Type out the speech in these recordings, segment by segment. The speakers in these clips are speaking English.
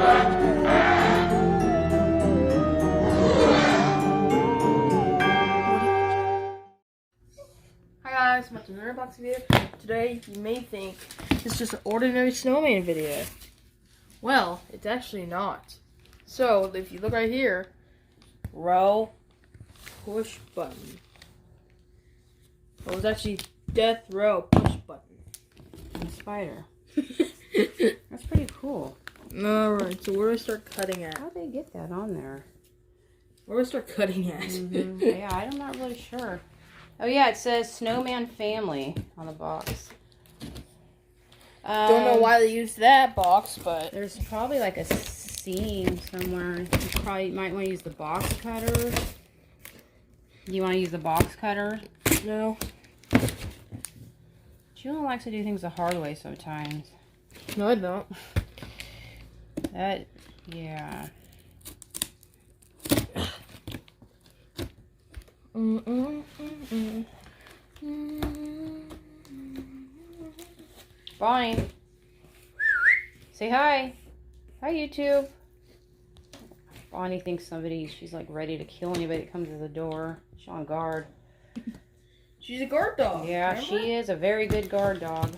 Hi guys, welcome to another unboxing video. Today, you may think it's just an ordinary snowman video. Well, it's actually not. So, if you look right here, row, push button. It was actually death row push button. And a spider. That's pretty cool. Alright, so where do I start cutting at? How'd they get that on there? Where do I start cutting at? Yeah, I'm not really sure. Oh yeah, it says Snowman Family on the box. Don't know why they used that box, but There's probably like a seam somewhere. You probably might want to use the box cutter. You want to use the box cutter? no. Julian likes to do things the hard way sometimes. No, I don't. That, yeah. Bonnie, say hi. Hi, YouTube. Bonnie thinks she's like ready to kill anybody that comes to the door. She's on guard. She's a guard dog. Yeah, remember? she is a very good guard dog.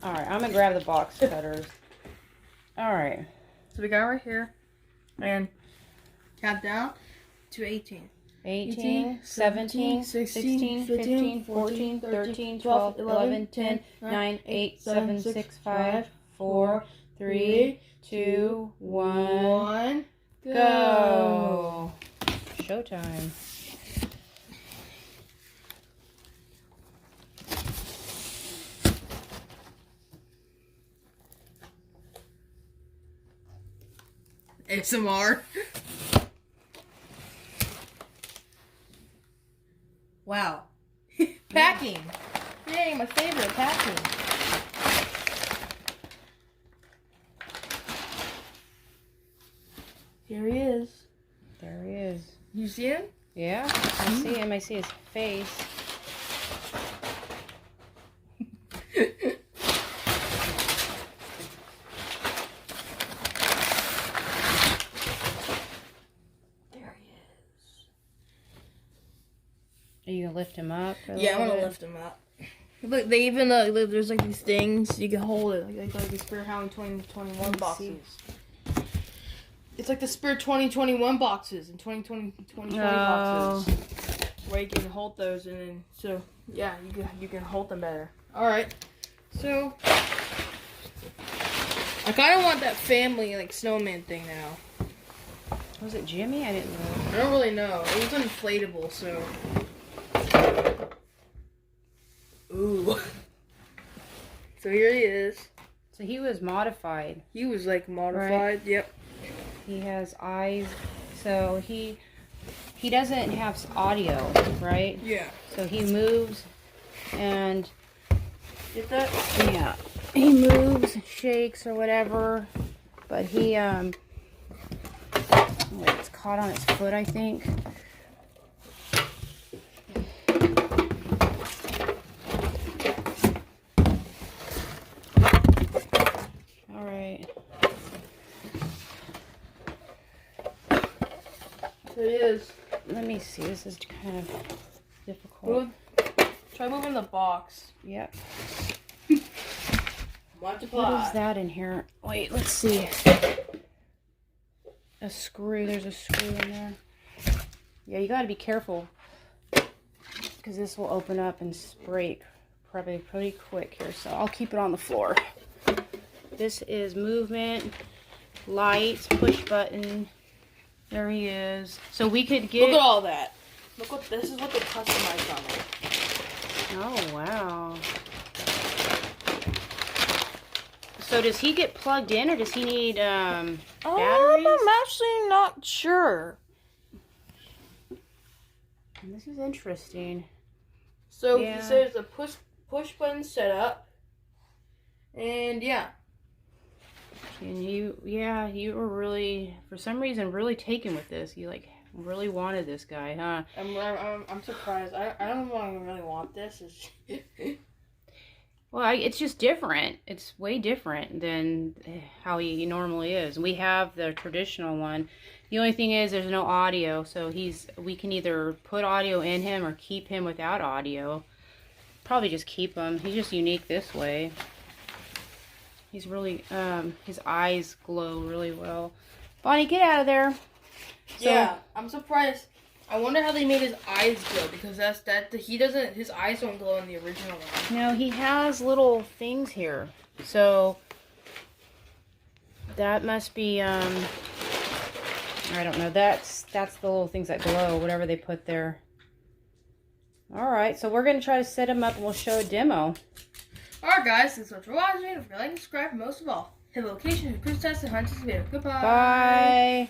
Alright, I'm gonna grab the box cutters. Alright. So we got right here, and count down to 18. 18, 17, 16, 15, 14, 13, 12, 11, 10, 9, 8, 7, 6, 5, 4, 3, 2, 1, go! Showtime. ASMR. Wow. Packing. Yay, my favorite, packing. Here he is. There he is. You see him? Yeah, I see him. I see his face. Are you gonna lift him up? Yeah, I'm gonna lift him up. Look, they even there's like these things you can hold it, like the Spirit Halloween 2021 boxes. It's like the Spirit 2021 boxes and 2020 boxes, where you can hold those, and then so yeah, you can hold them better. All right, so I kind of want that family like snowman thing now. Was it Jimmy? I didn't know. I don't really know. It was inflatable, so. Ooh. So here he is. So he was modified. He was like modified. Right. Yep. He has eyes. So he doesn't have audio, right? Yeah. So he moves and Get that? yeah, he moves, shakes or whatever. But he wait, it's caught on his foot, I think. It is. Let me see. This is kind of difficult. Move. Try moving the box. Yep. Multiply. What is that in here? Wait, let's see. A screw. There's a screw in there. Yeah, you got to be careful because this will open up and break probably pretty quick here. So I'll keep it on the floor. This is movement, lights, push button. There he is. So we could get... Look at all that. Look what this is what they customized on it. Oh, wow. So does he get plugged in or does he need batteries? I'm actually not sure. This is interesting. So Yeah. he says a push button setup. And yeah. And you were really, for some reason, really taken with this. You like really wanted this guy, huh? I'm surprised. I don't really want this. Well, it's just different. It's way different than how he normally is. We have the traditional one. The only thing is there's no audio, so we can either put audio in him or keep him without audio. Probably just keep him. He's just unique this way. He's really, his eyes glow really well. Bonnie, get out of there. So, yeah, I'm surprised. I wonder how they made his eyes glow, because his eyes don't glow in the original one. No, he has little things here. So that must be, I don't know. That's the little things that glow, whatever they put there. All right, so we're going to try to set him up and we'll show a demo. Alright guys, thanks so much for watching. If you like and subscribe, most of all, hit the location, Chris Test, and Hunt this video. Goodbye. Bye.